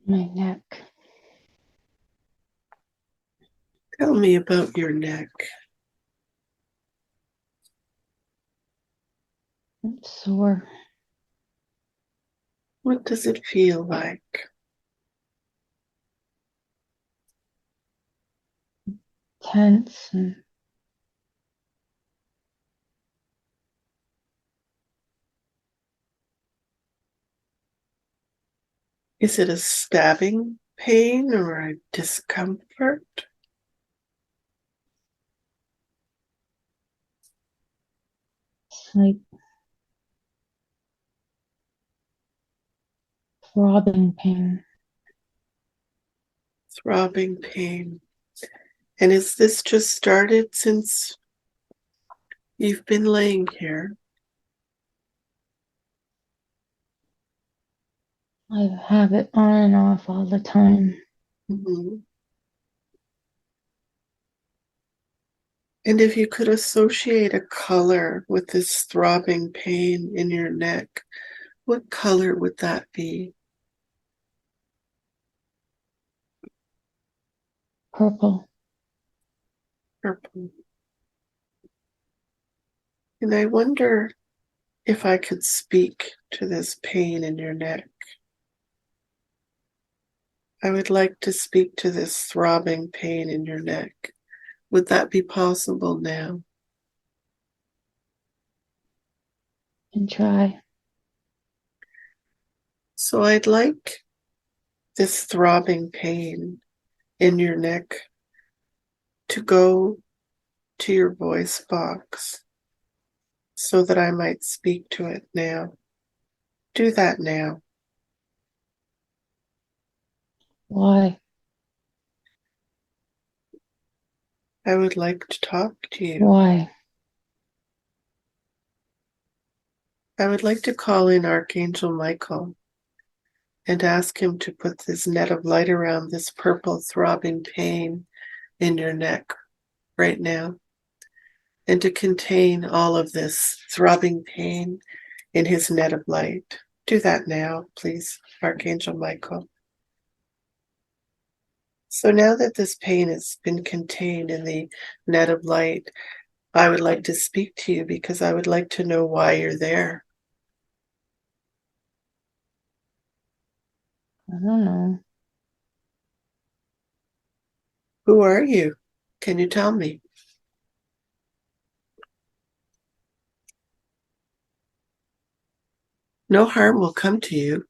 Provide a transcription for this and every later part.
My neck. Tell me about your neck. It's sore. What does it feel like? Tense and Is it a stabbing pain or a discomfort? it's like throbbing pain. Throbbing pain. And is this just started since you've been laying here? I have it on and off all the time. Mm-hmm. And if you could associate a color with this throbbing pain in your neck, what color would that be? Purple. Purple. And I wonder if I could speak to this pain in your neck. I would like to speak to this throbbing pain in your neck. Would that be possible now? And try. So I'd like this throbbing pain in your neck to go to your voice box so that I might speak to it now. Do that now. Why? I would like to talk to you. Why? I would like to call in Archangel Michael and ask him to put this net of light around this purple throbbing pain in your neck right now, and to contain all of this throbbing pain in his net of light. Do that now, please, Archangel Michael. So now that this pain has been contained in the net of light, I would like to speak to you because I would like to know why you're there. I don't know. Who are you? Can you tell me? No harm will come to you.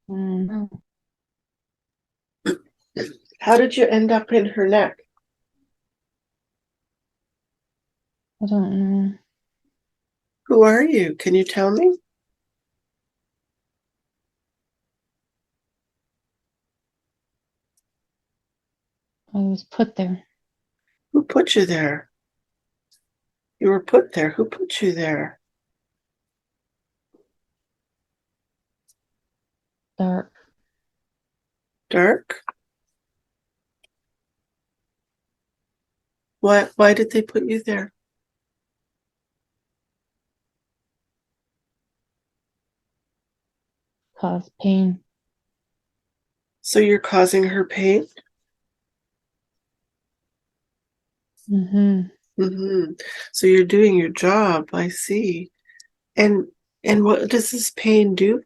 I don't know. How did you end up in her neck? I don't know. Who are you? Can you tell me? I was put there. Who put you there? You were put there. Who put you there? Dark. Dark? Why did they put you there? Cause pain. So you're causing her pain? Mm-hmm. Mm-hmm. So you're doing your job, I see. And and what does this pain do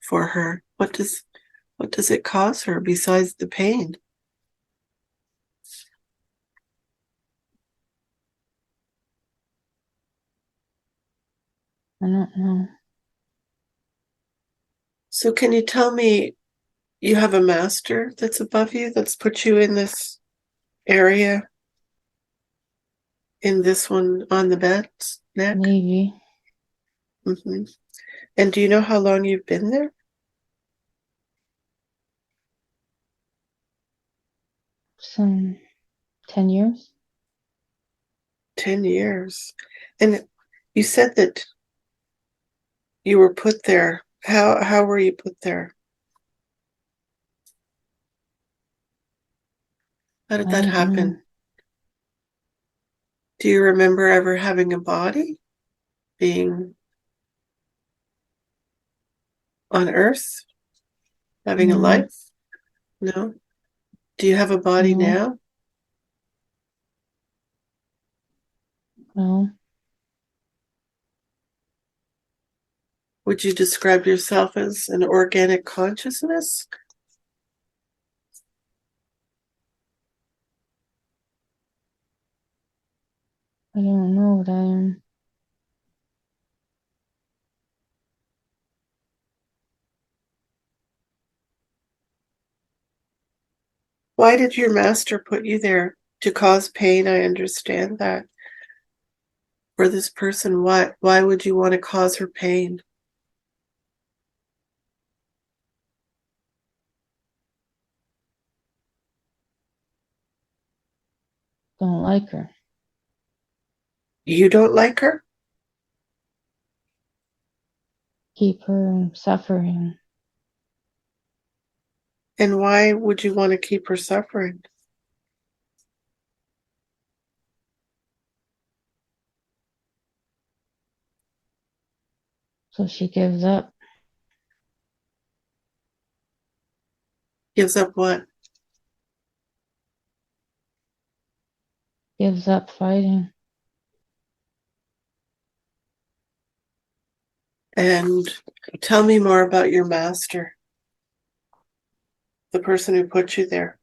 for her? What does it cause her besides the pain? I don't know. So can you tell me, you have a master that's above you that's put you in this area, in this one on the bed's neck? Maybe Mm-hmm. And do you know how long you've been there? some 10 years. 10 years. And you said that you were put there. How were you put there? How did I that don't know. happen? Do you remember ever having a body? Being on earth? Having a No, life? No. Do you have a body no, now? no. Would you describe yourself as an organic consciousness? I don't know what I am. Why did your master put you there? To cause pain? I understand that. For this person, why would you want to cause her pain? Don't like her. You don't like her? Keep her suffering And why would you want to keep her suffering? so she gives up. Gives up what? Gives up fighting. And tell me more about your master, the person who put you there.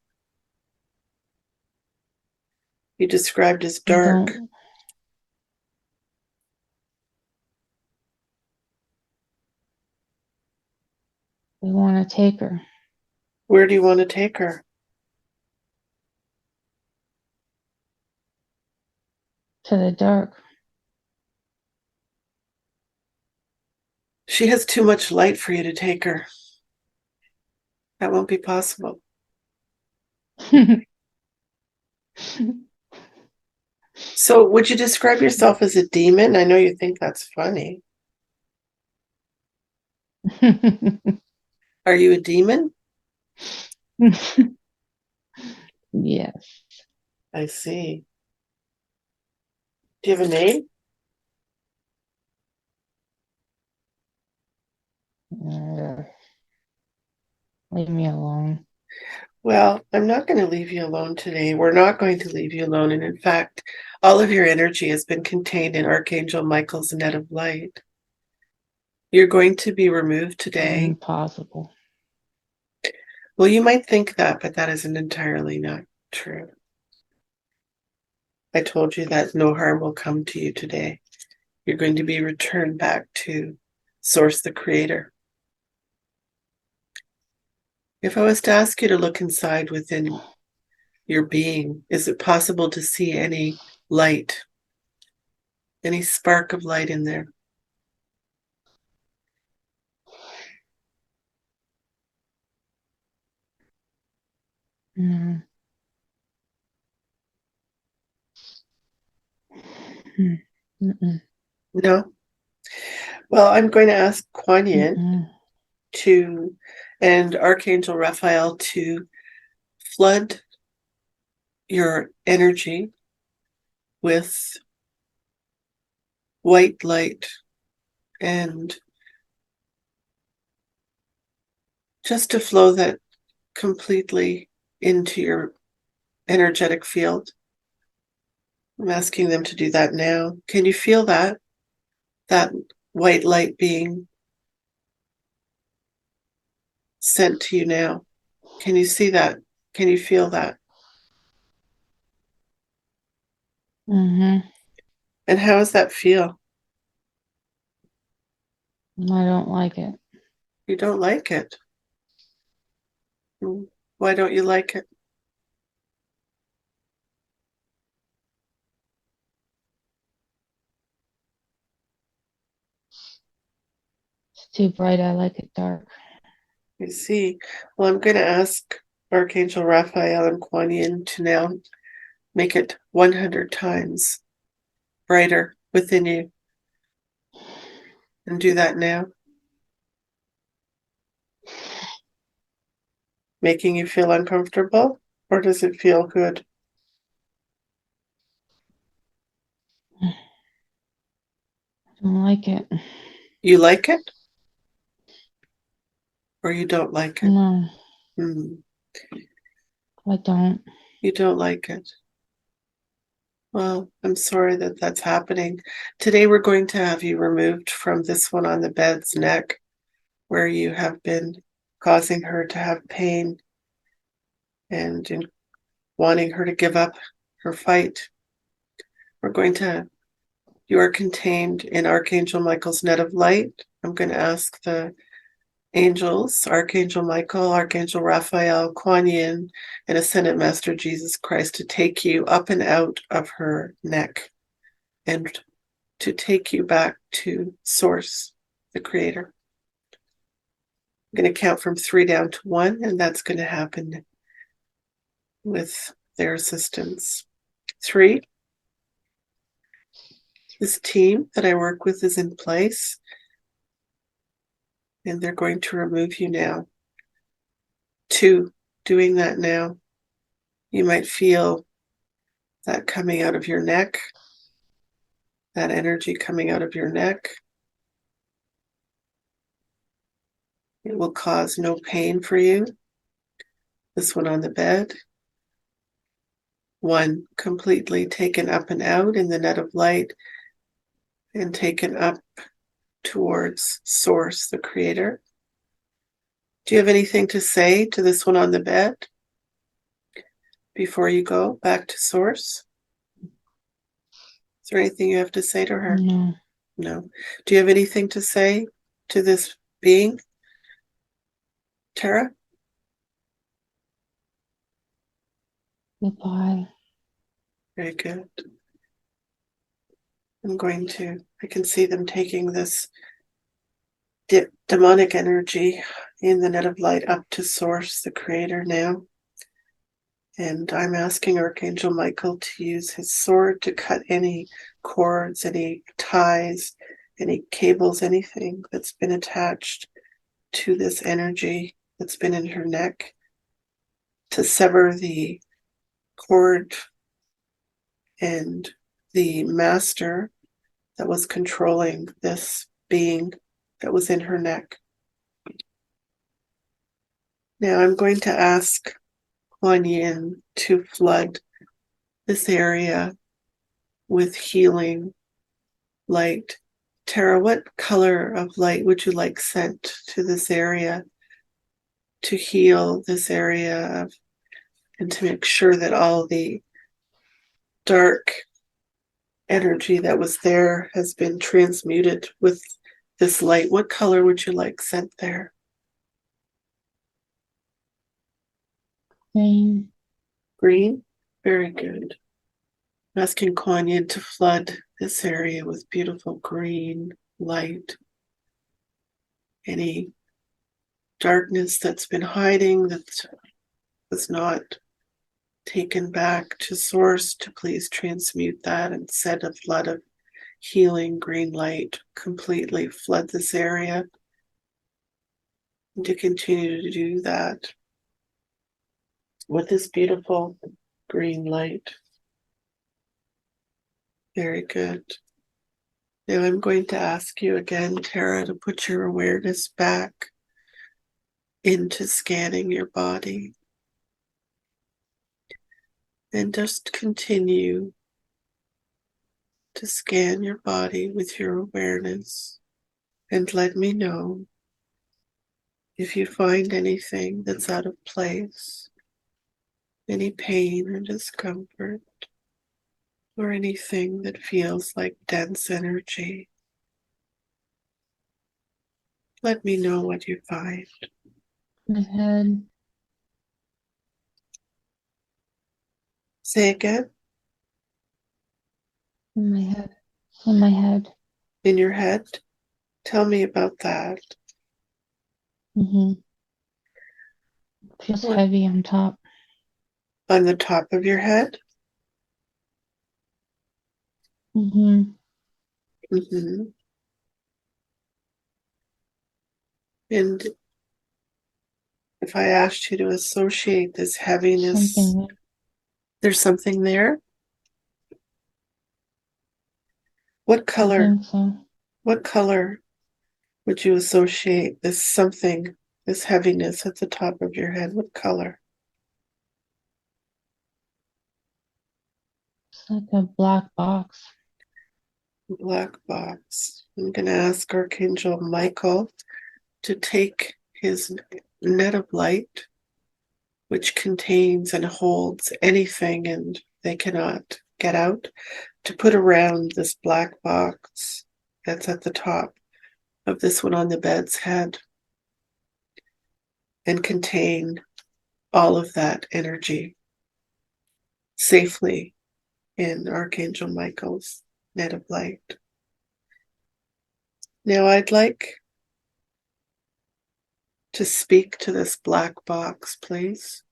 You described as They dark. don't. They want to take her Where do you want to take her? to the dark. She has too much light for you to take her. That won't be possible. So, would you describe yourself as a demon? I know you think that's funny. Are you a demon? Yes. I see. Do you have a name? Leave me alone. Well, I'm not going to leave you alone today. We're not going to leave you alone. And in fact, all of your energy has been contained in Archangel Michael's net of light. You're going to be removed today. Impossible. Well, you might think that, but that isn't entirely not true. I told you that no harm will come to you today. You're going to be returned back to Source, the Creator. If I was to ask you to look inside within your being, is it possible to see any light, any spark of light in there? No. Mm-mm. No? Well, I'm going to ask Kuan Yin Mm-mm. to and Archangel Raphael to flood your energy with white light and just to flow that completely into your energetic field. I'm asking them to do that now. Can you feel that? That white light being sent to you now? Can you see that? Can you feel that? Mm-hmm. And how does that feel? I don't like it. You don't like it. Why don't you like it? It's too bright. I like it dark. You see. Well, I'm going to ask Archangel Raphael and Kuan Yin to now make it 100 times brighter within you. And do that now. Making you feel uncomfortable? Or does it feel good? I don't like it. You like it? or you don't like it? No, Hmm. I don't. You don't like it. Well, I'm sorry that that's happening. Today we're going to have you removed from this one on the bed's neck where you have been causing her to have pain and in wanting her to give up her fight. You are contained in Archangel Michael's net of light. I'm going to ask the angels, Archangel Michael, Archangel Raphael, Kuan Yin, and Ascended Master Jesus Christ to take you up and out of her neck and to take you back to Source, the Creator. I'm going to count from 3 down to 1, and that's going to happen with their assistance. 3, this team that I work with is in place, and they're going to remove you now. 2, doing that now. You might feel that coming out of your neck, that energy coming out of your neck. It will cause no pain for you. This one on the bed. 1, completely taken up and out in the net of light and taken up towards Source, the Creator. Do you have anything to say to this one on the bed before you go back to Source? Is there anything you have to say to her? No. No. Do you have anything to say to this being, Tara? Goodbye. Very good. I can see them taking this demonic energy in the net of light up to Source, the Creator now. And I'm asking Archangel Michael to use his sword to cut any cords, any ties, any cables, anything that's been attached to this energy that's been in her neck, to sever the cord and the master that was controlling this being that was in her neck. Now I'm going to ask Kuan Yin to flood this area with healing light. Tara, what color of light would you like sent to this area to heal this area and to make sure that all the dark energy that was there has been transmuted with this light? What color would you like sent there? Green. Green? Very good. I'm asking Kuan Yin to flood this area with beautiful green light. Any darkness that's been hiding, that was not taken back to Source, to please transmute that and set a flood of healing green light, completely flood this area, and to continue to do that with this beautiful green light. Very good. Now I'm going to ask you again, Tara, to put your awareness back into scanning your body. And just continue to scan your body with your awareness. And let me know if you find anything that's out of place, any pain or discomfort, or anything that feels like dense energy. Let me know what you find. My head. Say again. In my head. In my head. In your head. Tell me about that. Mm-hmm. Feels What? heavy on top. On the top of your head? Mm-hmm. Mm-hmm. And if I asked you to associate this heaviness, Something there. there's something there? What I color? think so. What color would you associate this something this heaviness at the top of your head? What color? It's like a black box. Black box. I'm going to ask Archangel Michael to take his net of light, which contains and holds anything and they cannot get out, to put around this black box that's at the top of this one on the bed's head and contain all of that energy safely in Archangel Michael's net of light. Now I'd like to speak to this black box, please.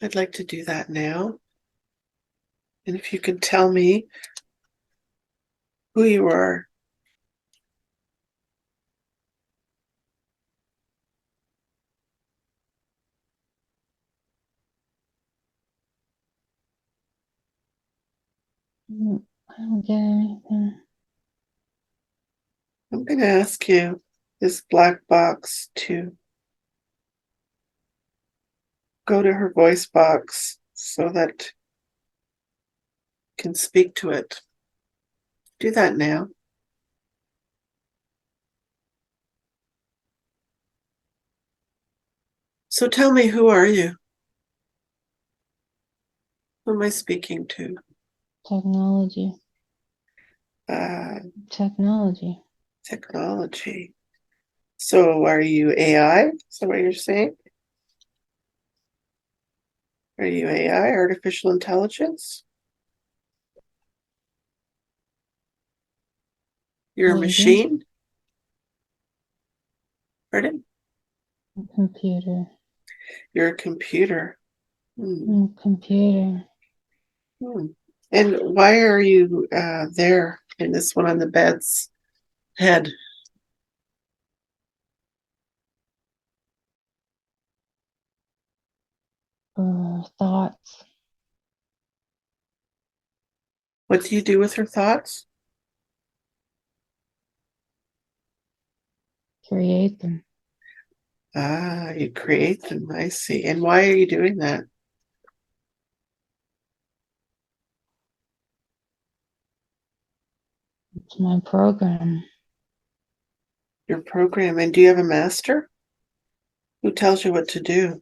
I'd like to do that now. And if you can tell me who you are. I don't get anything. I'm going to ask you, this black box, to go to her voice box so that you can speak to it. Do that now. So tell me, who are you? Who am I speaking to? Technology. Uh, Technology. Technology. So are you AI? Is that what you're saying? Are you AI, artificial intelligence? You're a Maybe. machine? Pardon? A computer. You're a computer. Computer. Hmm. And why are you there in this one on the bed's head? Thoughts. What do you do with her thoughts? Create them. Ah, you create them. I see. And why are you doing that? It's my program. Your program. And do you have a master who tells you what to do?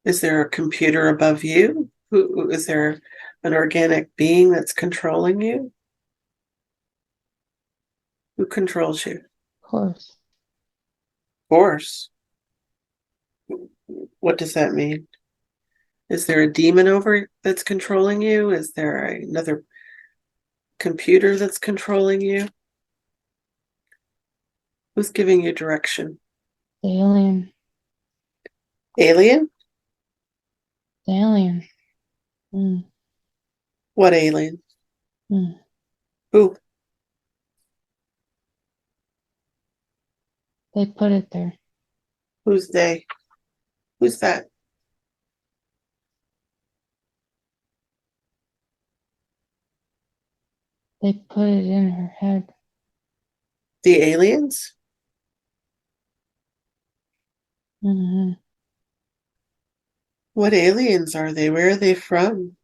Is there a computer above you? Is there an organic being that's controlling you? Who controls you? Of course. Force. What does that mean? Is there a demon over that's controlling you? Is there another computer that's controlling you? Who's giving you direction? The alien. Alien? The alien. Mm. What alien? Mm. Who? They put it there. Who's they? Who's that? They put it in her head. The aliens? Mm-hmm. What aliens are they? Where are they from?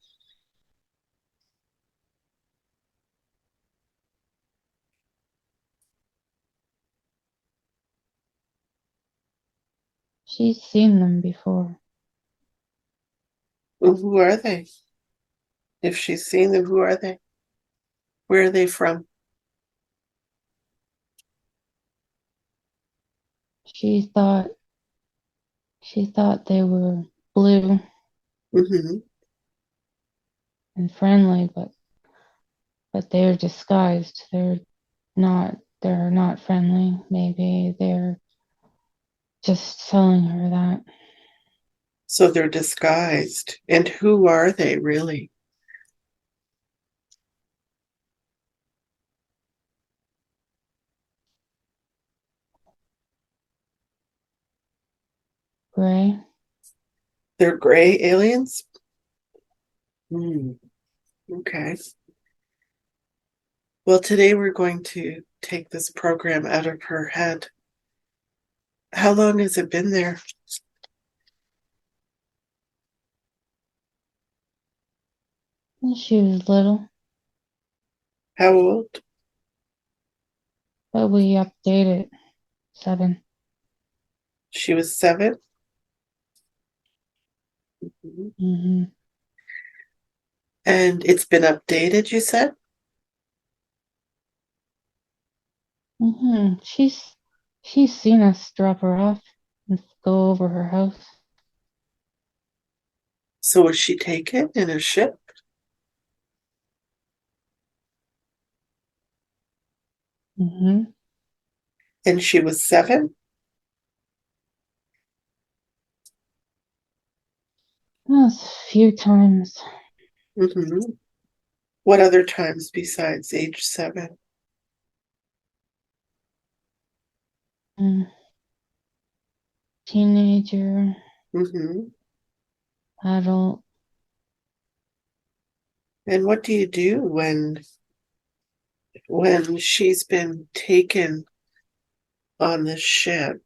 She's seen them before. Well, who are they? If she's seen them, who are they? Where are they from? She thought she thought they were blue Mm-hmm. and friendly, but they're disguised. They're not friendly. Maybe they're just telling her that. So they're disguised. And who are they really? Gray. They're gray aliens? Hmm. Okay. Well, today we're going to take this program out of her head. How long has it been there? When she was little, How old? but we updated 7. She was 7? Mhm. Mm-hmm. And it's been updated, you said? Mm-hmm. She's seen us drop her off and go over her house. So was she taken in a ship? Mm-hmm. And she was 7? Yes, a few times. Mm-hmm. What other times besides age 7? Mm. Teenager, Mm-hmm. adult. And what do you do when she's been taken on the ship?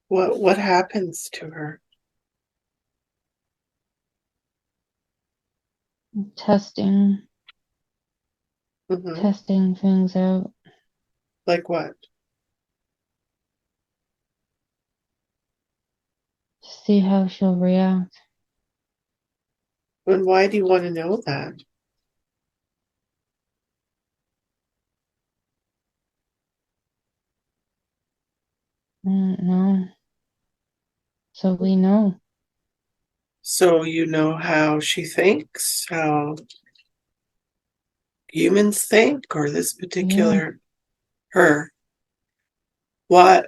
What happens to her? testing Mm-hmm. testing things out Like what? to see how she'll react. And why do you want to know that? I don't know. So we know. So you know how she thinks, how humans think, or this Yeah, particular her. Why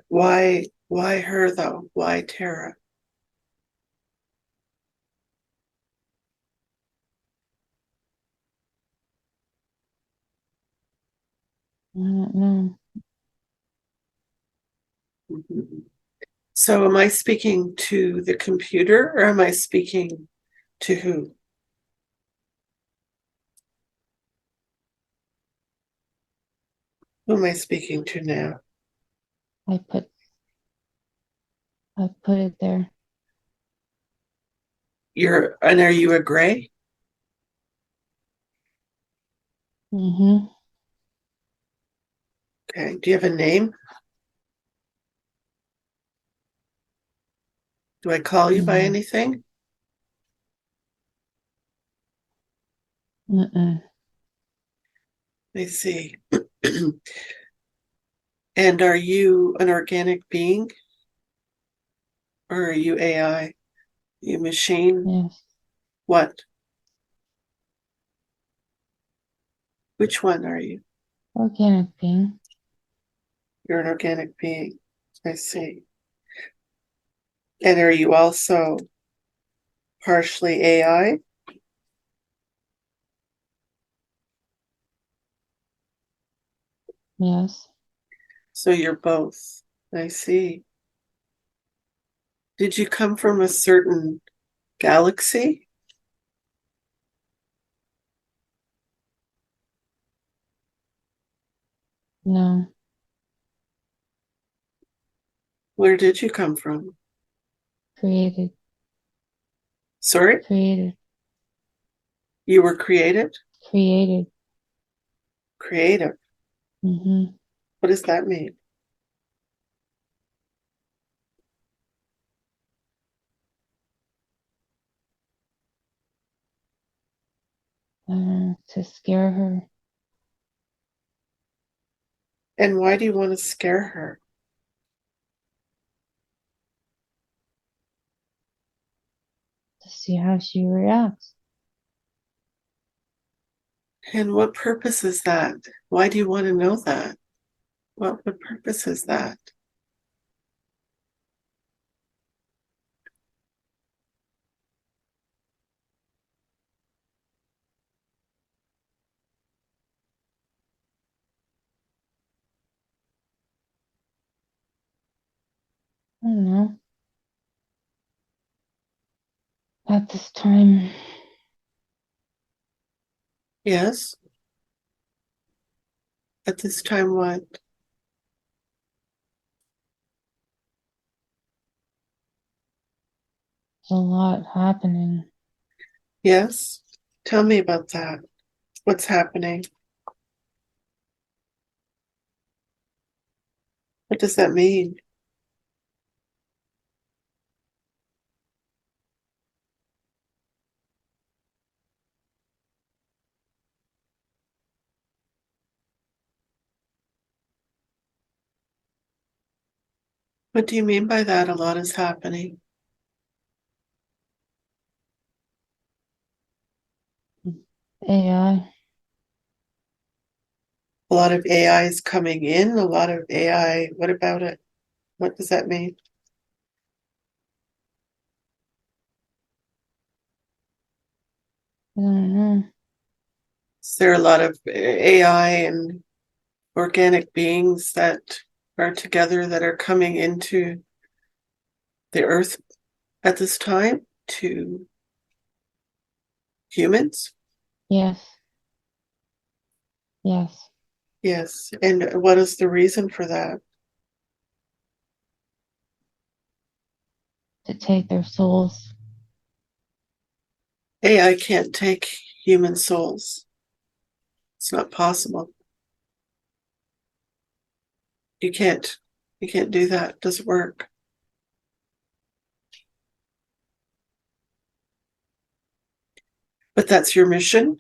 her though? Why Tara? I don't know. Mhm. So am I speaking to the computer or am I speaking to who? Who am I speaking to now? I put I put it there. Are you a gray? Mm-hmm. Okay. Do you have a name? Do I call you by Mm-hmm. anything? Mm-mm. I see. And are you an organic being or are you AI? You machine? Yes. What? Which one are you? Organic being. You're an organic being. I see. And are you also partially AI? Yes. So you're both. I see. Did you come from a certain galaxy? No. Where did you come from? Created. Sorry? Created. You were created? Created. Creative. Mm-hmm. What does that mean? To scare her. And why do you want to scare her? To see how she reacts. And what purpose is that? Why do you want to know that? What purpose is that? I don't know. At this time, Yes. At this time, what? there's a lot happening. Yes. Tell me about that. What's happening? What does that mean? What do you mean by that? A lot is happening. AI, A lot of AI is coming in. A lot of AI. What about it? What does that mean? I don't know. Is there a lot of AI and organic beings that are together that are coming into the earth at this time to humans? Yes, yes, Yes. And what is the reason for that? to take their souls. AI can't take human souls. It's not possible. You can't. You can't do that. It doesn't work. But that's your mission.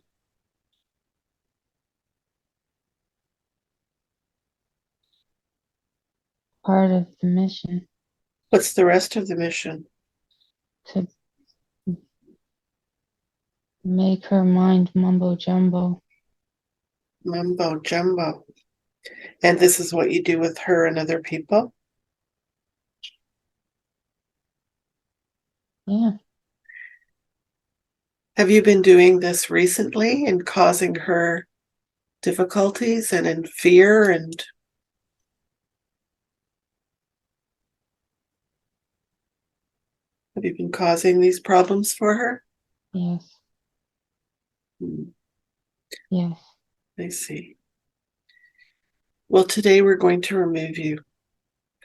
Part of the mission What's the rest of the mission? to make her mind mumbo jumbo. Mumbo jumbo. And this is what you do with her and other people? Yeah, Have you been doing this recently and causing her difficulties and in fear? And have you been causing these problems for her? yes, Hmm, yes. I see. Well, today we're going to remove you,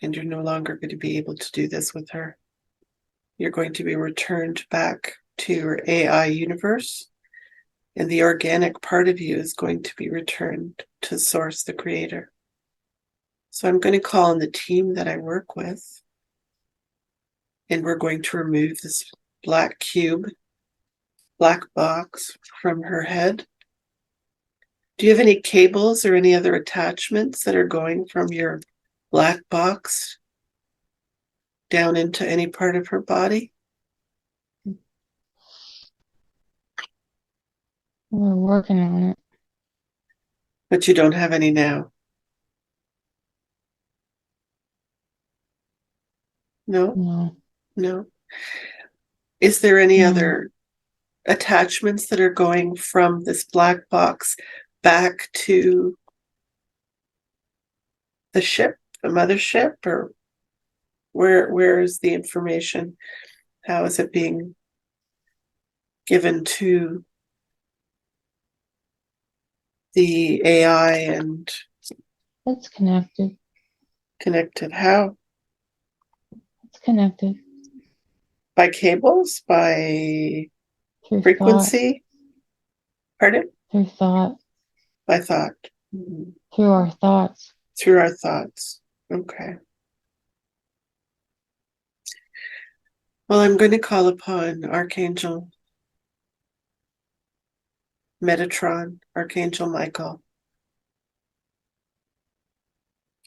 and you're no longer going to be able to do this with her. You're going to be returned back to your AI universe, and the organic part of you is going to be returned to Source, the Creator. So I'm going to call on the team that I work with, and we're going to remove this black cube, black box from her head. Do you have any cables or any other attachments that are going from your black box down into any part of her body? We're working on it. But you don't have any now. No, No, no. Is there any no, other attachments that are going from this black box back to the ship, the mothership, or where is the information? How is it being given to the AI and it's connected. connected? How? It's connected By cables? By through thought, frequency? Pardon? through thought, By thought. Mhm. through our thoughts. Through our thoughts. Okay. Well, I'm going to call upon Archangel Metatron, Archangel Michael,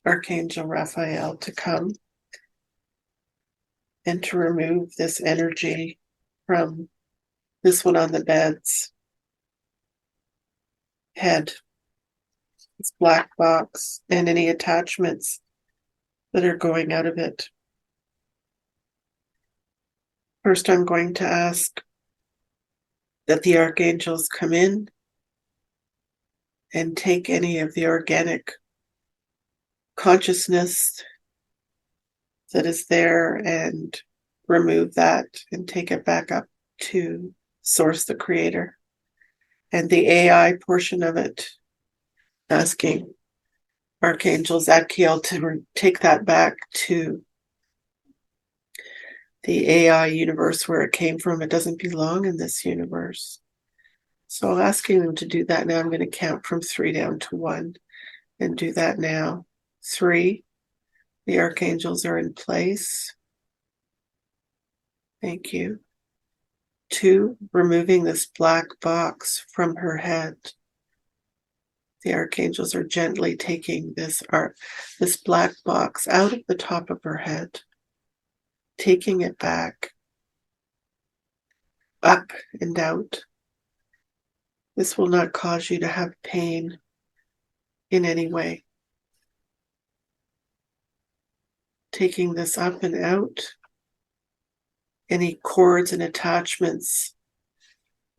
Archangel Raphael to come and to remove this energy from this one on the bed's head, this black box, and any attachments that are going out of it. First, I'm going to ask that the archangels come in and take any of the organic consciousness that is there and remove that and take it back up to Source, the Creator. And the AI portion of it, asking Archangel Zadkiel to take that back to the AI universe where it came from. It doesn't belong in this universe. So asking them to do that now. I'm going to count from 3 down to 1 and do that now. 3, the archangels are in place. Thank you. 2, removing this black box from her head. The archangels are gently taking this black box out of the top of her head, taking it back, up and out. This will not cause you to have pain in any way. Taking this up and out, any cords and attachments,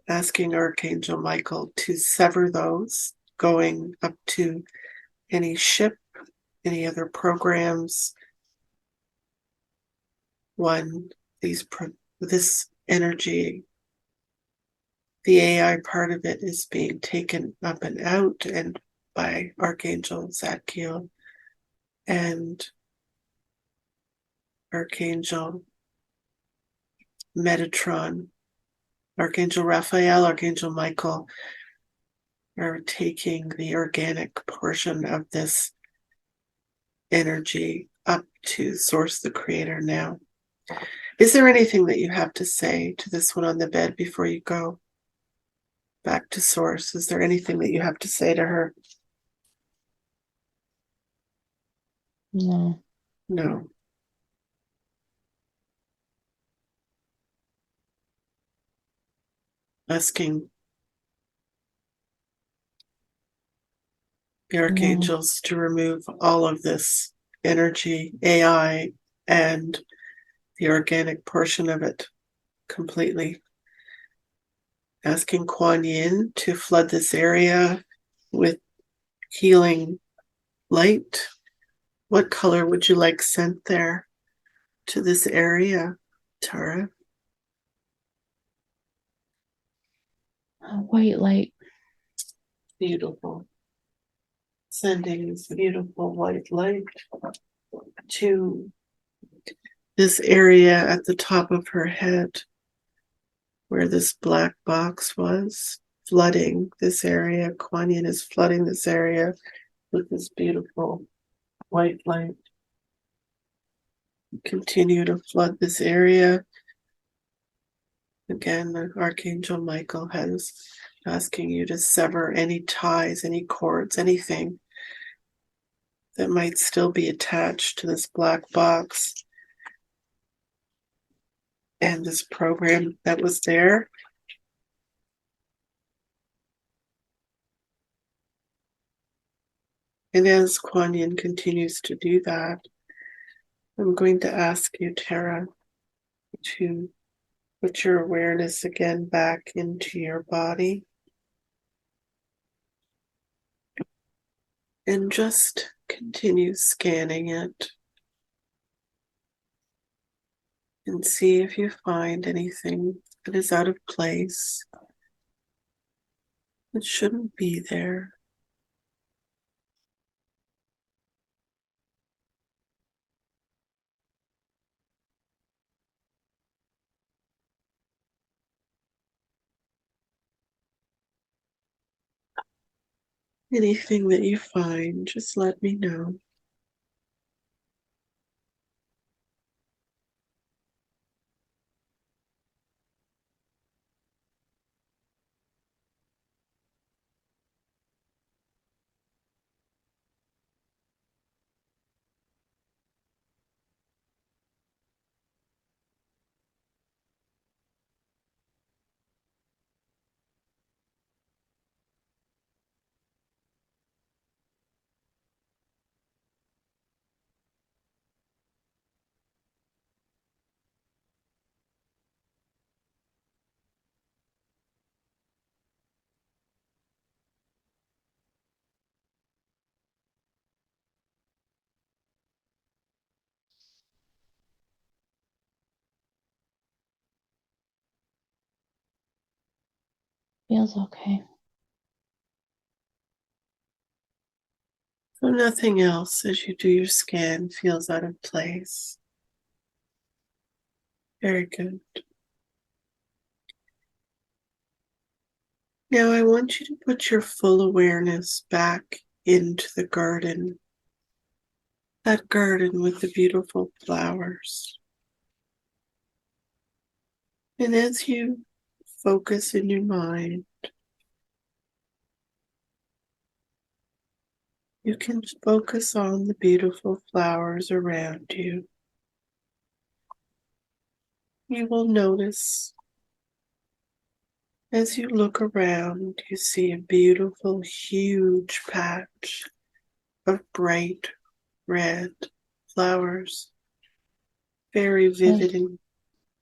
asking Archangel Michael to sever those, going up to any ship, any other programs. This energy, the AI part of it is being taken up and out and by Archangel Zadkiel and Archangel Metatron, Archangel Raphael, Archangel Michael are taking the organic portion of this energy up to Source, the Creator now. Is there anything that you have to say to this one on the bed before you go back to Source? Is there anything that you have to say to her? No. No. Asking the No. archangels to remove all of this energy, AI, and the organic portion of it completely. Asking Kuan Yin to flood this area with healing light. What color would you like sent there to this area, Tara? White light. Beautiful. Sending this beautiful white light to this area at the top of her head where this black box was, flooding this area. Kuan Yin is flooding this area with this beautiful white light. Continue to flood this area. Again, the Archangel Michael has asking you to sever any ties, any cords, anything that might still be attached to this black box and this program that was there. And as Kuan Yin continues to do that, I'm going to ask you, Tara, to put your awareness again back into your body and just continue scanning it and see if you find anything that is out of place, that shouldn't be there. Anything that you find, just let me know. Feels okay. So nothing else as you do your scan feels out of place. Very good. Now I want you to put your full awareness back into the garden, that garden with the beautiful flowers. And as you focus in your mind, you can focus on the beautiful flowers around you. You will notice as you look around, you see a beautiful, huge patch of bright red flowers, very I, vivid. And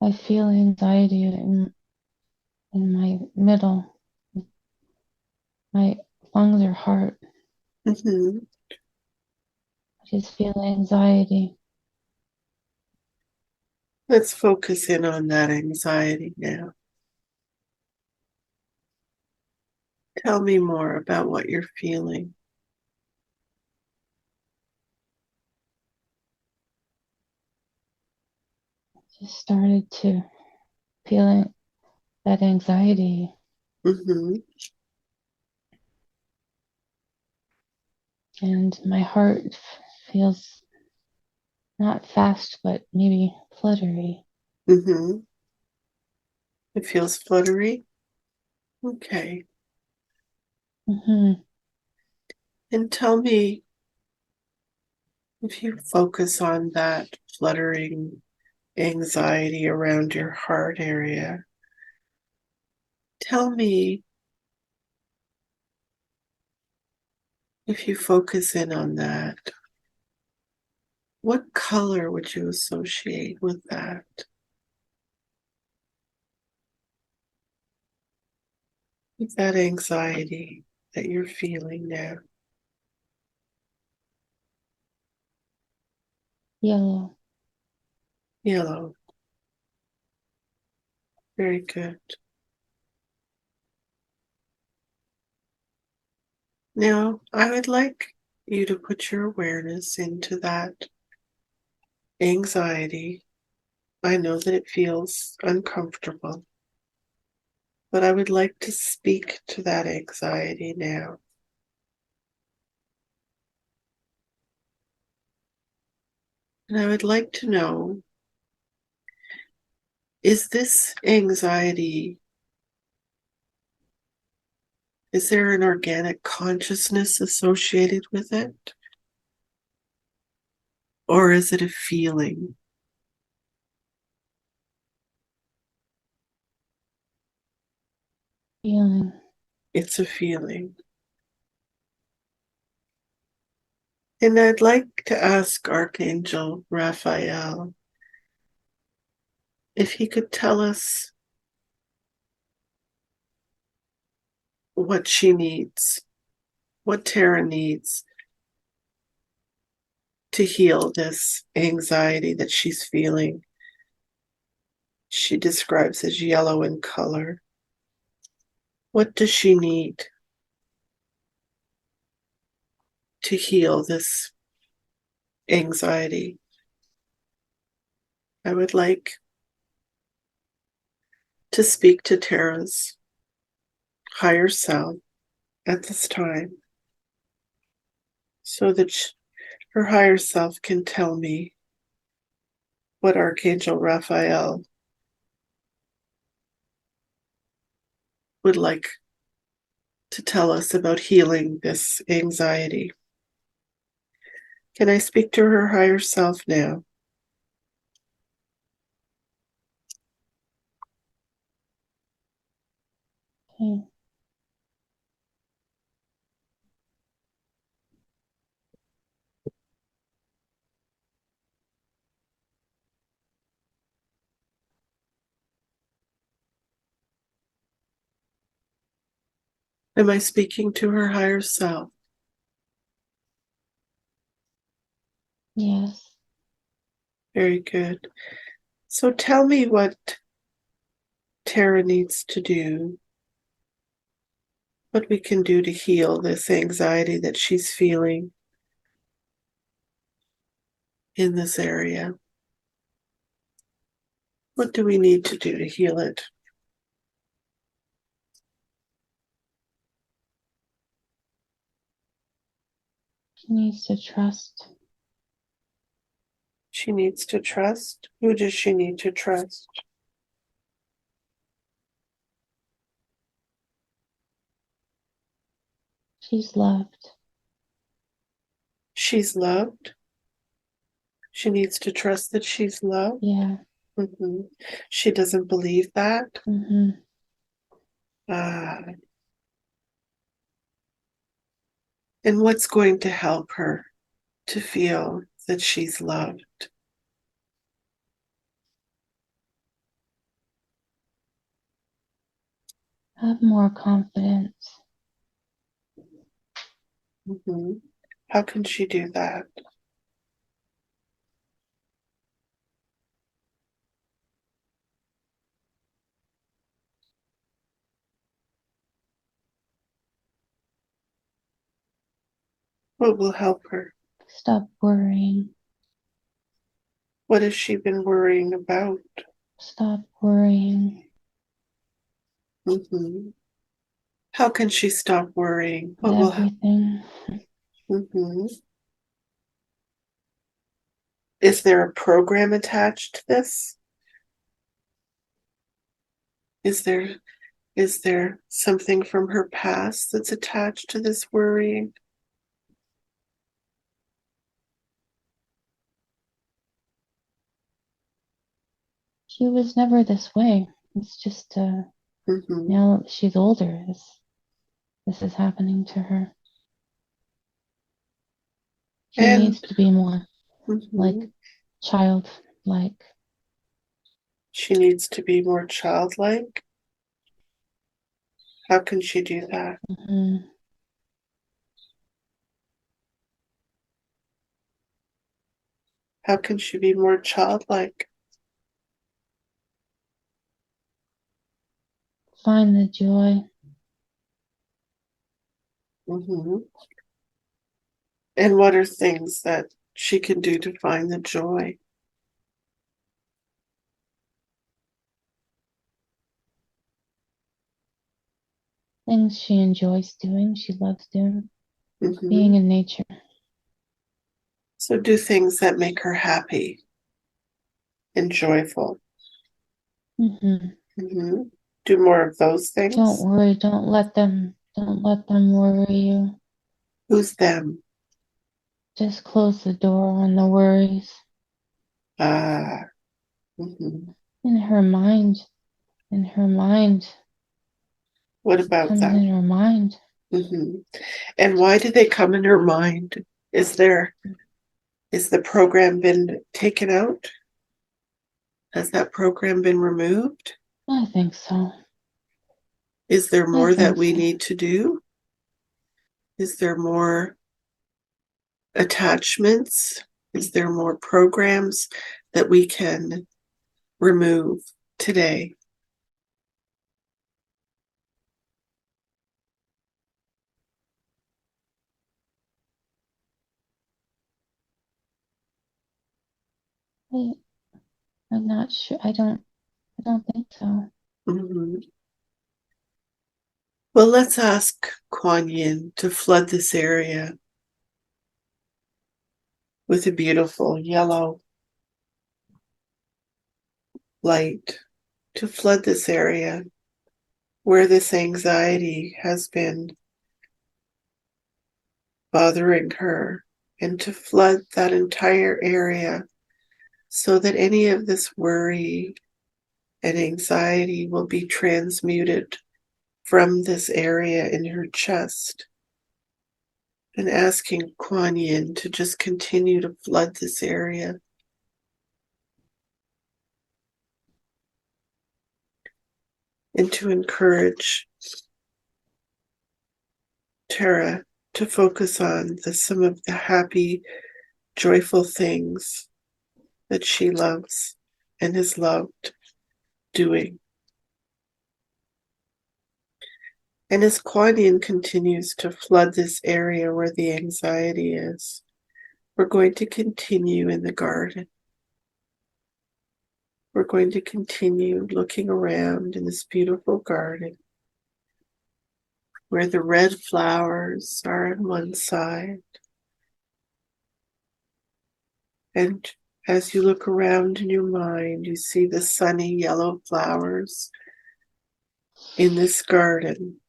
I feel anxiety in my middle. My lungs are hard. Mhm. I just feel anxiety. Let's focus in on that anxiety now. Tell me more about what you're feeling. Just started to feeling that anxiety, Hmm. and my heart feels not fast, but maybe fluttery. Hmm. It feels fluttery. Okay. Hmm. And tell me, if you focus on that fluttering anxiety around your heart area, tell me, if you focus in on that, what color would you associate with that? With that anxiety that you're feeling now? Yellow. Yellow. Very good. Now, I would like you to put your awareness into that anxiety. I know that it feels uncomfortable, but I would like to speak to that anxiety now. And I would like to know, is this anxiety, is there an organic consciousness associated with it? Or is it a feeling? Feeling. It's a feeling. And I'd like to ask Archangel Raphael if he could tell us what she needs, what Tara needs to heal this anxiety that she's feeling. She describes as yellow in color. What does she need to heal this anxiety? I would like to speak to Tara's higher self at this time so that her higher self can tell me what Archangel Raphael would like to tell us about healing this anxiety. Can I speak to her higher self now? Okay. Am I speaking to her higher self? Yes. Very good. So tell me what Tara needs to do what we can do to heal this anxiety that she's feeling in this area. What do we need to do to heal it? She needs to trust. She needs to trust. Who does she need to trust? She's loved. She's loved. She needs to trust that she's loved. Yeah. Mm-hmm. She doesn't believe that. Mm-hmm. Ah. And what's going to help her to feel that she's loved? Have more confidence. Mm-hmm. How can she do that? What will help her? Stop worrying. What has she been worrying about? Stop worrying. Mm-hmm. How can she stop worrying? But What will everything. mm-hmm. Is there a program attached to this? Is there something from her past that's attached to this worrying? She was never this way. It's just Mm-hmm. now that she's older, this is happening to her. She And needs to be more mm-hmm. like childlike. She needs to be more childlike. How can she do that? Mm-hmm. How can she be more childlike? Find the joy. Mm-hmm. And what are things that she can do to find the joy? Things she enjoys doing, she loves doing. Mm-hmm. Being in nature. So do things that make her happy and joyful. Mm-hmm. Mm-hmm. Do more of those Don't things. worry. Don't let them worry you. Who's them? Just close the door on the worries. Ah, mm-hmm. In her mind. In her mind. What It about comes them? in her mind. Mm-hmm. And why do they come in her mind? Is the program been taken out? Has that program been removed? I think so. Is there I more that think we so. need to do? Is there more attachments? Is there more programs that we can remove today? I, I'm not sure. I don't think so. Mhm. Well, let's ask Kuan Yin to flood this area with a beautiful yellow light, to flood this area where this anxiety has been bothering her, and to flood that entire area so that any of this worry and anxiety will be transmuted from this area in her chest. And asking Kuan Yin to just continue to flood this area and to encourage Tara to focus on some of the happy, joyful things that she loves and has loved doing. And as Kuan Yin continues to flood this area where the anxiety is, we're going to continue in the garden. We're going to continue looking around in this beautiful garden where the red flowers are on one side. And as you look around in your mind, you see the sunny yellow flowers in this garden.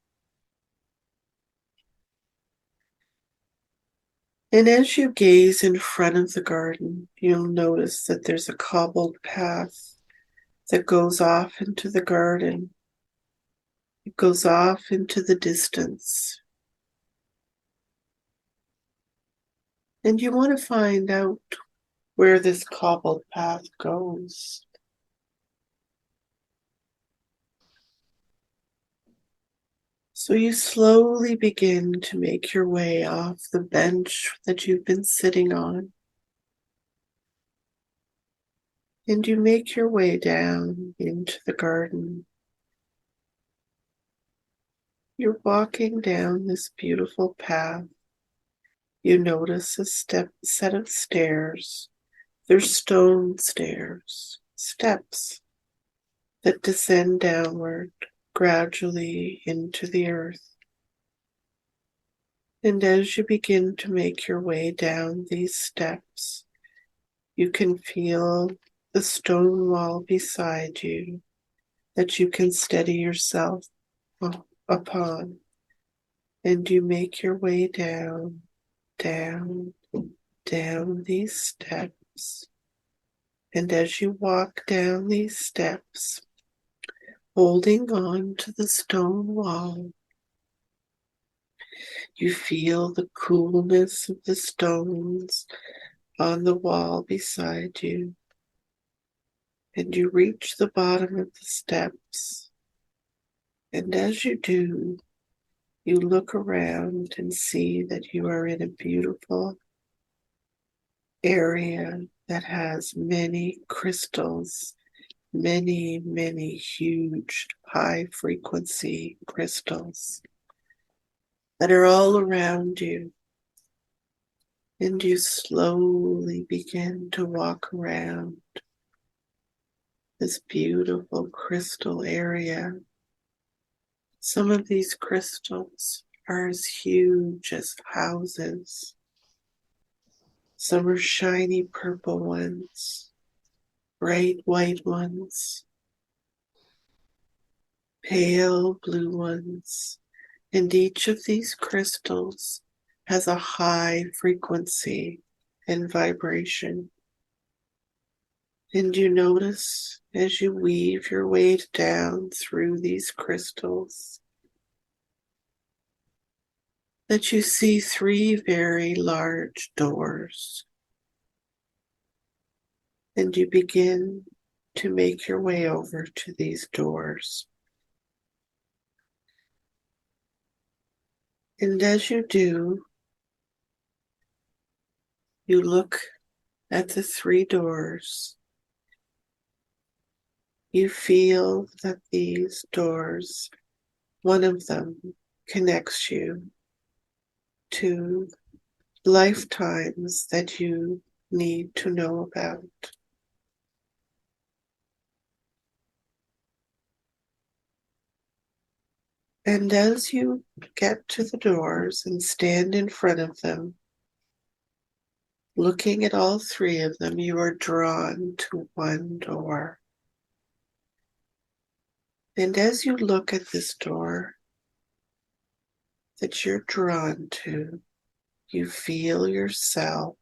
And as you gaze in front of the garden, you'll notice that there's a cobbled path that goes off into the garden. It goes off into the distance. And you want to find out where this cobbled path goes. So you slowly begin to make your way off the bench that you've been sitting on. And you make your way down into the garden. You're walking down this beautiful path. You notice a set of stairs. They're stone stairs, steps that descend downward gradually into the earth. And as you begin to make your way down these steps, you can feel the stone wall beside you that you can steady yourself upon. And you make your way down, down, down these steps. And as you walk down these steps, holding on to the stone wall, you feel the coolness of the stones on the wall beside you. And you reach the bottom of the steps. And as you do, you look around and see that you are in a beautiful area that has many crystals, many, many huge high frequency crystals that are all around you. And you slowly begin to walk around this beautiful crystal area. Some of these crystals are as huge as houses. Some are shiny purple ones, bright white ones, pale blue ones. And each of these crystals has a high frequency and vibration. And you notice as you weave your way down through these crystals that you see three very large doors. And you begin to make your way over to these doors. And as you do, you look at the three doors. You feel that these doors, one of them connects you to lifetimes that you need to know about. And as you get to the doors and stand in front of them, looking at all three of them, you are drawn to one door. And as you look at this door that you're drawn to, you feel yourself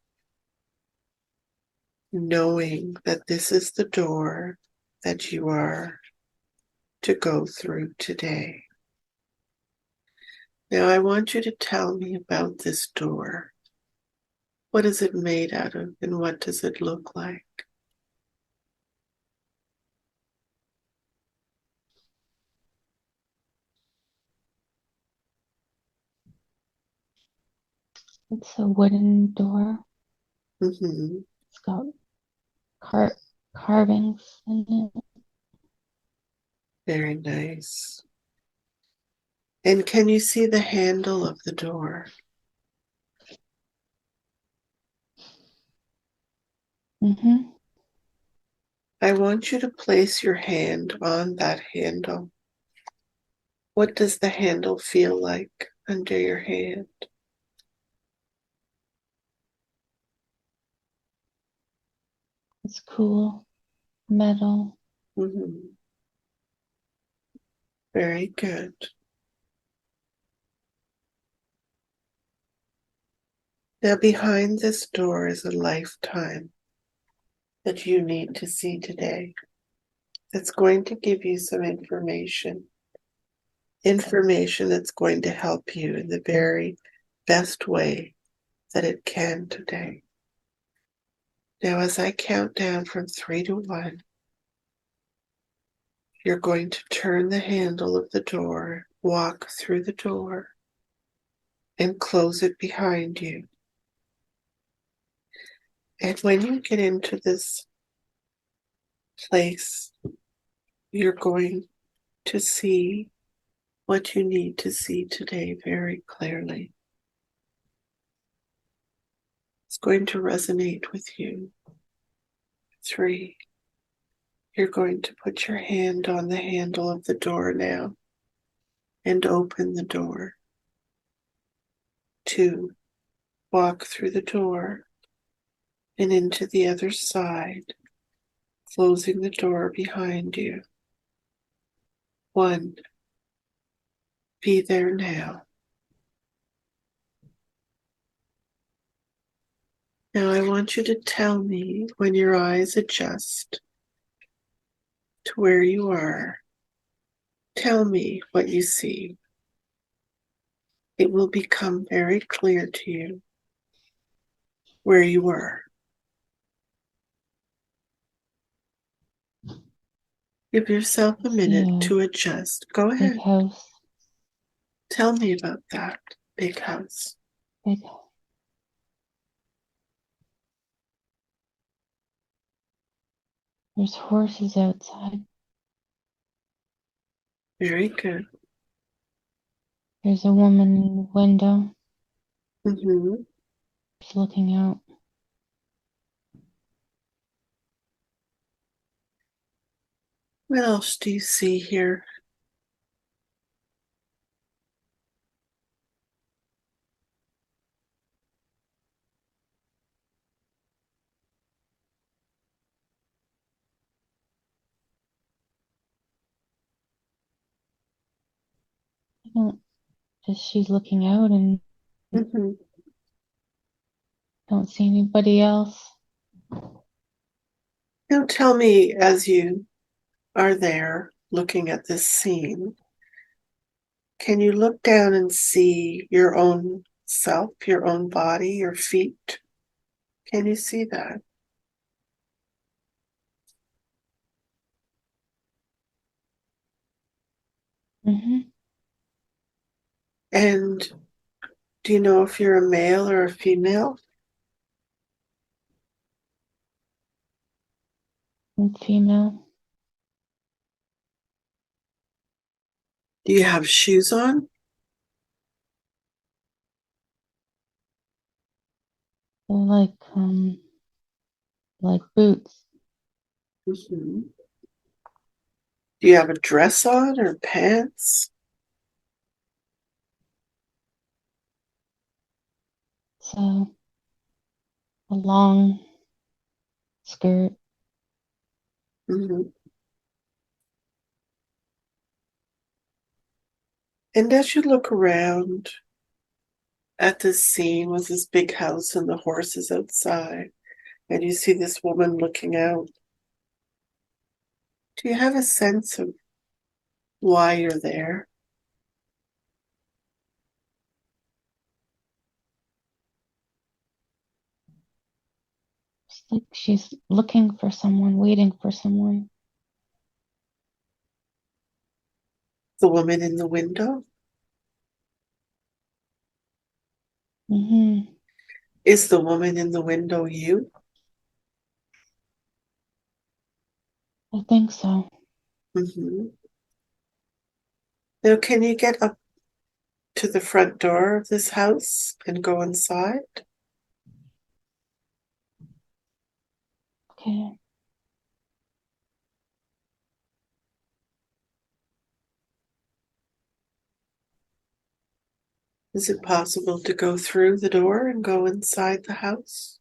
knowing that this is the door that you are to go through today. Now, I want you to tell me about this door. What is it made out of, and what does it look like? It's a wooden door. Mm-hmm. It's got carvings in it. Very nice. And can you see the handle of the door? Mm-hmm. I want you to place your hand on that handle. What does the handle feel like under your hand? It's cool. Metal. Mhm. Very good. Now, behind this door is a lifetime that you need to see today. That's going to give you some information that's going to help you in the very best way that it can today. Now, as I count down from 3 to 1, you're going to turn the handle of the door, walk through the door, and close it behind you. And when you get into this place, you're going to see what you need to see today very clearly. It's going to resonate with you. 3, you're going to put your hand on the handle of the door now and open the door. 2, walk through the door and into the other side, closing the door behind you. 1, be there now. Now I want you to tell me when your eyes adjust to where you are. Tell me what you see. It will become very clear to you where you were. Give yourself a See minute a to adjust. Go big ahead. house. Tell me about that big house. Big. There's horses outside. Very good. There's a woman in the window. Mm-hmm. She's looking out. What else do you see here? I don't. Just she's looking out and Mm-hmm. don't see anybody else. Now tell me, as you are there looking at this scene, can you look down and see your own self, your own body, your feet? Can you see that? Mm-hmm. And do you know if you're a male or a female? And female. Do you have shoes on? They're like boots. Mm-hmm. Do you have a dress on or pants? So a long skirt. Mm-hmm. And as you look around at this scene with this big house and the horses outside, and you see this woman looking out, do you have a sense of why you're there? It's like she's looking for someone, waiting for someone. The woman in the window? Mm-hmm. Is the woman in the window you? I think so. Mm-hmm. Now, can you get up? to the front door of this house and go inside? Okay. Is it possible to go through the door and go inside the house?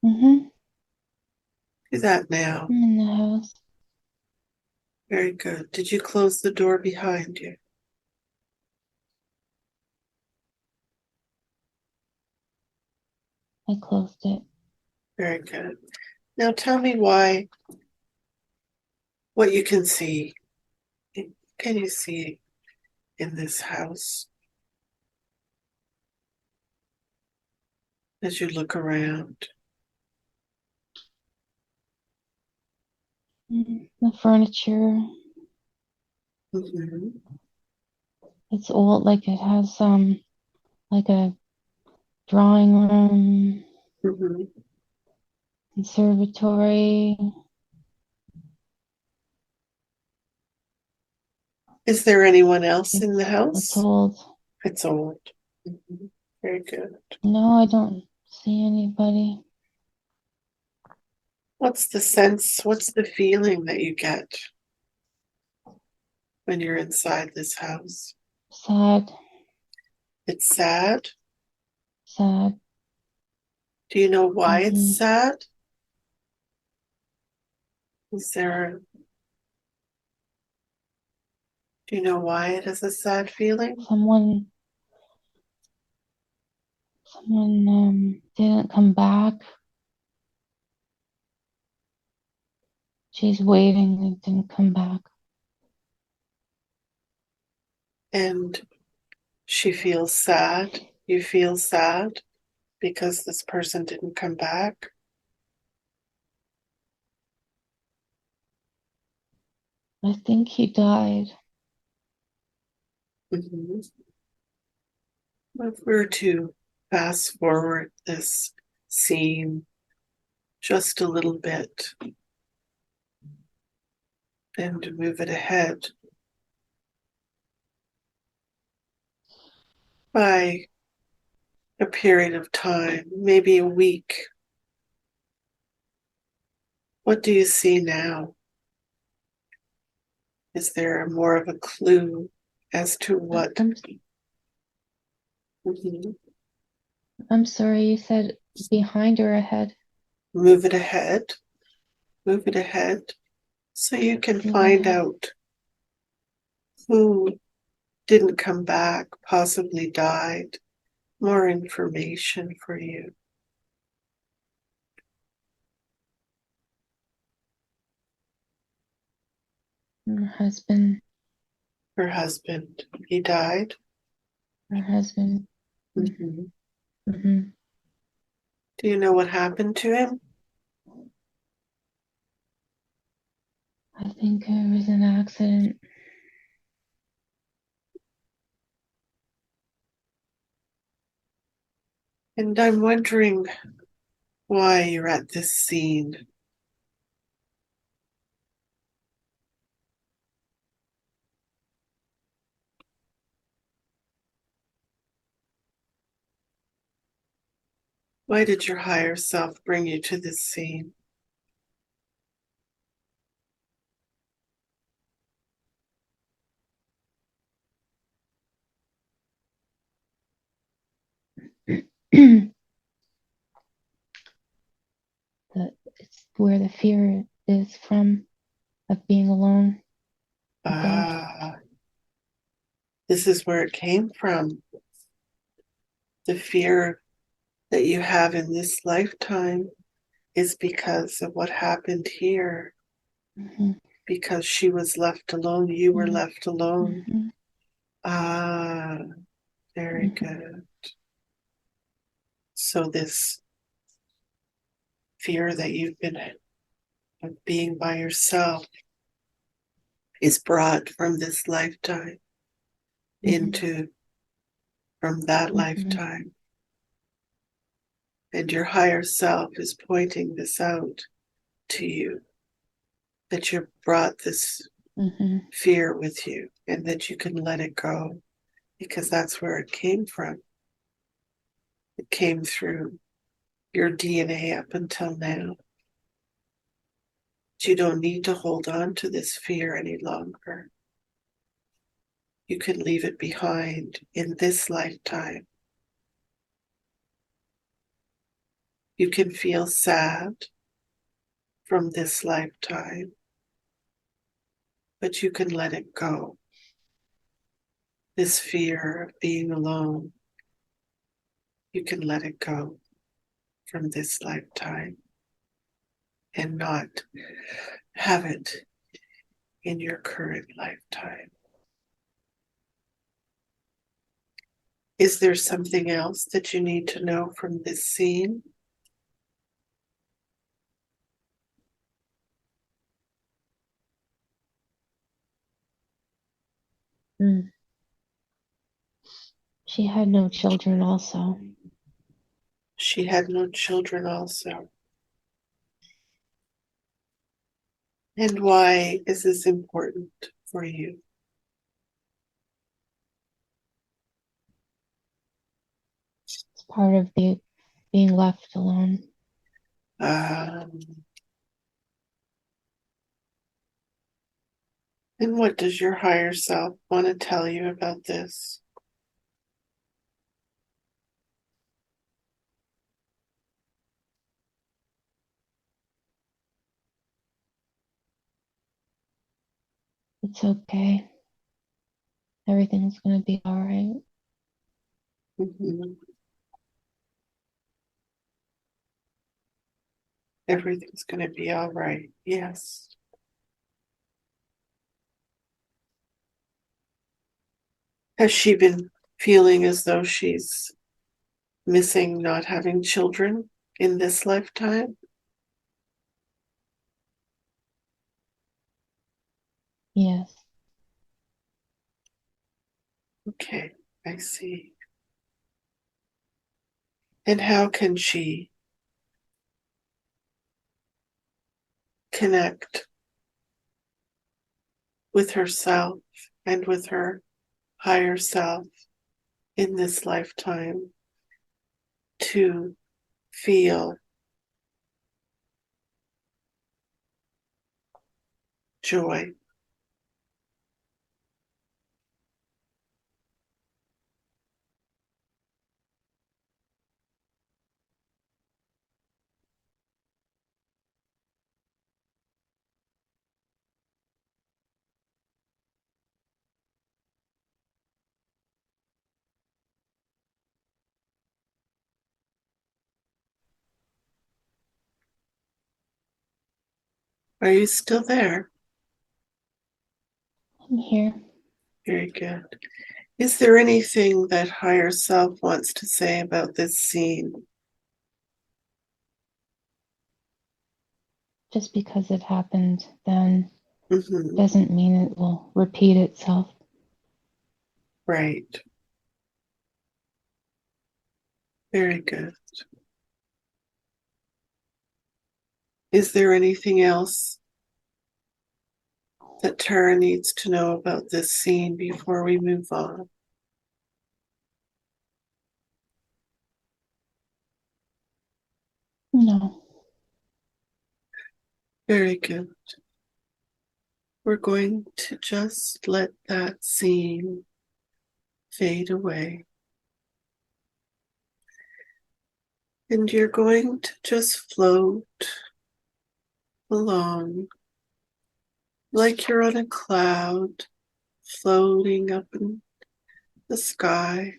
Mm-hmm. Do that now. I'm in the house. Very good. Did you close the door behind you? I closed it. Very good. Now tell me what you can see. Can you see in this house as you look around? The furniture, Mm-hmm. it's old, like it has like a drawing room, Mm-hmm. conservatory. Is there anyone else in the It's house? old. It's old. Mhm. Very good. No, I don't see anybody. What's the sense? What's the feeling that you get when you're inside this house? Sad, It's sad. sad. Do you know why it's Mm-hmm. sad? Is there, do you know why it is a sad feeling? Someone didn't come back. She's waiting. They didn't come back. And she feels sad. You feel sad because this person didn't come back. I think he died. Mhm. If we were to fast forward this scene just a little bit and move it ahead by a period of time, maybe a week, what do you see now? Is there more of a clue as to what? I'm Mhm. I'm sorry. You said behind or ahead? Move it ahead, move it ahead, so you can Move find ahead. out who didn't come back, possibly died, more information for you. Her husband. Her husband, he died. Her husband. Mhm. Mm-hmm. Do you know what happened to him? I think it was an accident. And I'm wondering why you're at this scene. Why did your higher self bring you to this scene? It's where the fear is from of being alone and dead. Ah, this is where it came from. The fear that you have in this lifetime is because of what happened here. Mm-hmm. Because she was left alone, you were Mm-hmm. left alone. Mm-hmm. Ah, very Mm-hmm. good. So this fear that you've been of being by yourself is brought from this lifetime into from that Mm-hmm. lifetime. And your higher self is pointing this out to you, that you brought this Mm-hmm. fear with you. and that you can let it go because that's where it came from. It came through your DNA up until now. You don't need to hold on to this fear any longer. You can leave it behind in this lifetime. You can feel sad from this lifetime, but you can let it go. This fear of being alone, you can let it go from this lifetime and not have it in your current lifetime. Is there something else that you need to know from this scene? Mm. She had no children also. She had no children also. And why is this important for you? It's part of the being left alone. Um, and what does your higher self want to tell you about this? It's okay. Everything's going to be all right. Mhm. Everything's going to be all right. Yes. Has she been feeling as though she's missing not having children in this lifetime? Yes. Okay, I see. And how can she connect with herself and with her higher self in this lifetime to feel joy? Are you still there? I'm here. Very good. Is there anything that higher self wants to say about this scene? Just because it happened then Mm-hmm. doesn't mean it will repeat itself. Right. Very good. Is there anything else that Tara needs to know about this scene before we move on? No. Very good. We're going to just let that scene fade away. And you're going to just float along like you're on a cloud, floating up in the sky,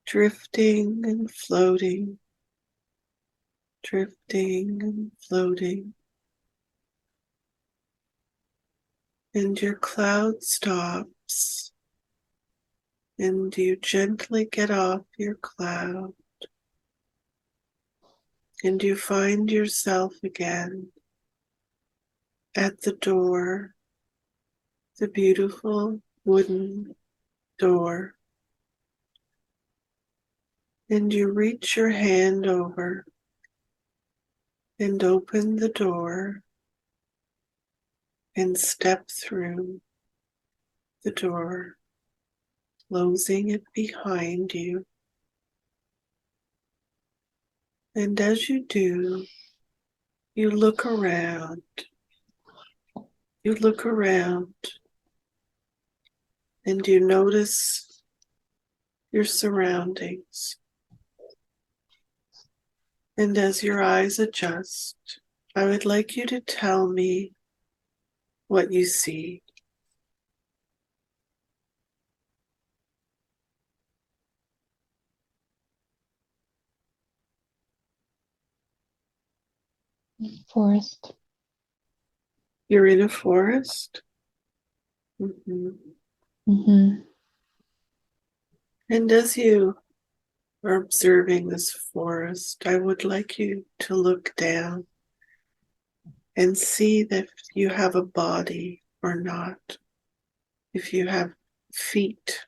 drifting and floating, drifting and floating. And your cloud stops, and you gently get off your cloud, and you find yourself again at the door, the beautiful wooden door. And you reach your hand over and open the door and step through. the door, closing it behind you. And as you do, you look around. You look around and you notice your surroundings. And as your eyes adjust, I would like you to tell me what you see. Forest. You're in a forest. Mhm. Mm-hmm. And as you are observing this forest, I would like you to look down and see that you have a body or not, if you have feet.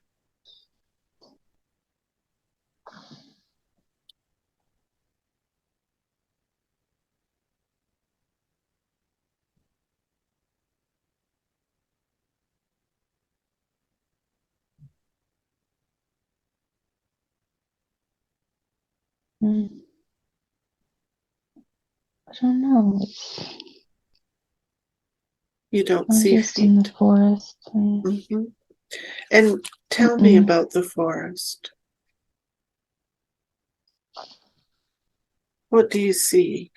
Mm. I don't know. You don't I'm see just in the feet. forest. And, Mhm. And tell me mm-mm. about the forest. What do you see?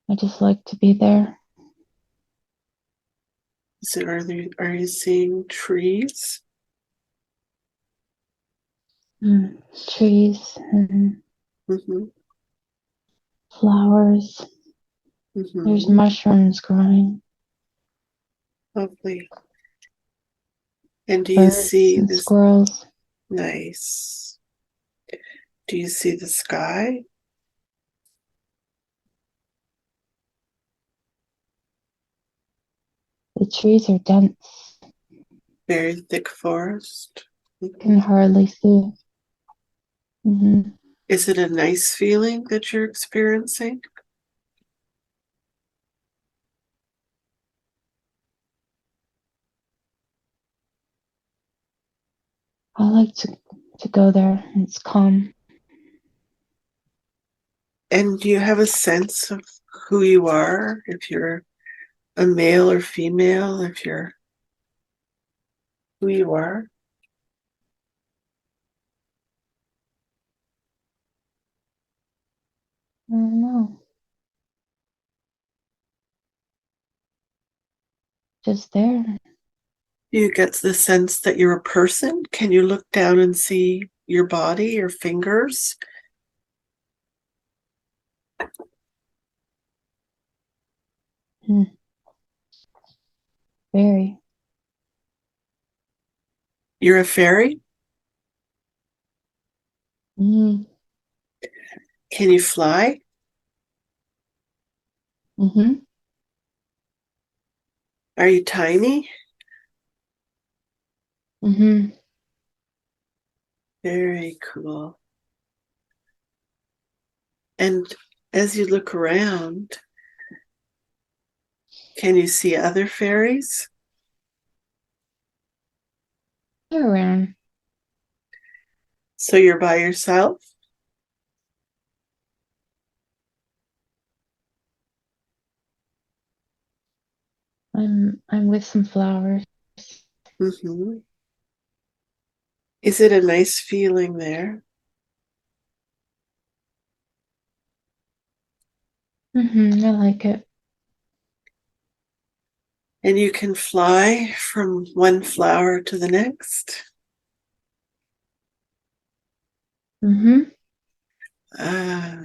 I just like to be there. Are you seeing trees? Mm. Trees and Mm-hmm. flowers. There's Mm-hmm. mushrooms growing. Lovely. And do you Birds see and this? squirrels. Nice. Do you see the sky? The trees are dense. Very thick forest. Mhm. Can hardly see. Mm-hmm. Is it a nice feeling that you're experiencing? I like to go there. It's calm. And do you have a sense of who you are? If you're a male or female, if you're who you are? I don't know. Just there. Do you get the sense that you're a person? Can you look down and see your body, your fingers? Mm. Very. You're a fairy? Mm-hmm. Can you fly? Mm-hmm. Are you tiny? Mm-hmm. Very cool. And as you look around, can you see other fairies? They're around. So you're by yourself? I'm with some flowers. Mm-hmm. Is it a nice feeling there? Mm-hmm. I like it. And you can fly from one flower to the next? Mm-hmm. Ah,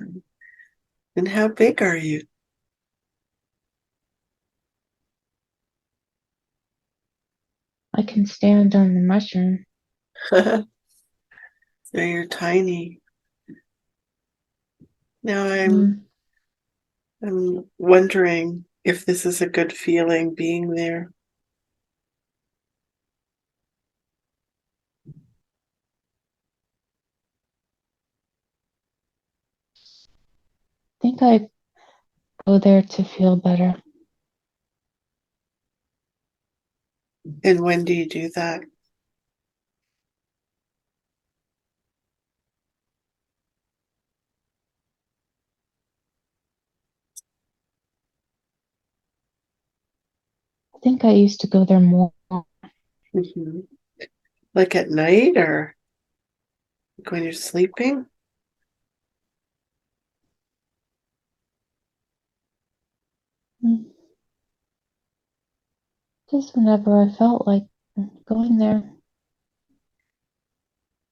and how big are you? I can stand on the mushroom. So you're tiny. Now Mm. I'm wondering if this is a good feeling being there. I think I go there to feel better. And when do you do that? I think I used to go there more. Hmm. Like at night or when you're sleeping? Mm, just whenever I felt like going there.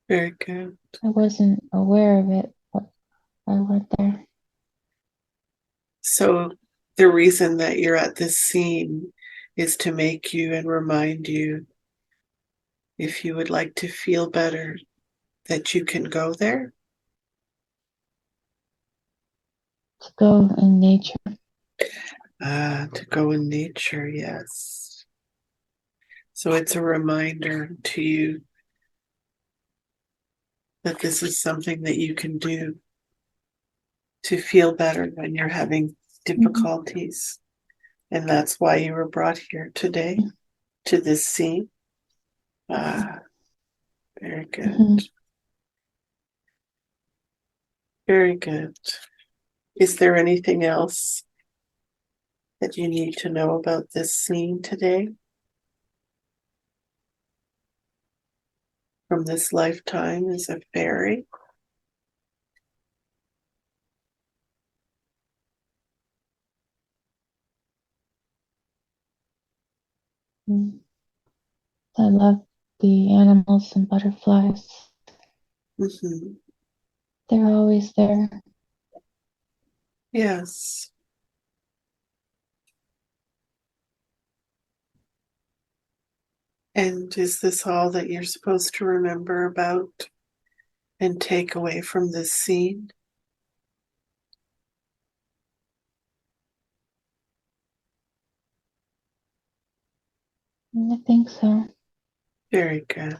Very good. I wasn't aware of it, but I went there. So the reason that you're at this scene is to make you and remind you, if you would like to feel better, that you can go there. To go in nature. To go in nature, yes. So it's a reminder to you that this is something that you can do to feel better when you're having Mhm, difficulties. And that's why you were brought here today to this scene. Ah, very good. mhm. Very good. Is there anything else that you need to know about this scene today from this lifetime as a fairy? Mm. I love the animals and butterflies. Mm-hmm. They're always there. Yes. And is this all that you're supposed to remember about and take away from this scene? I think so. Very good.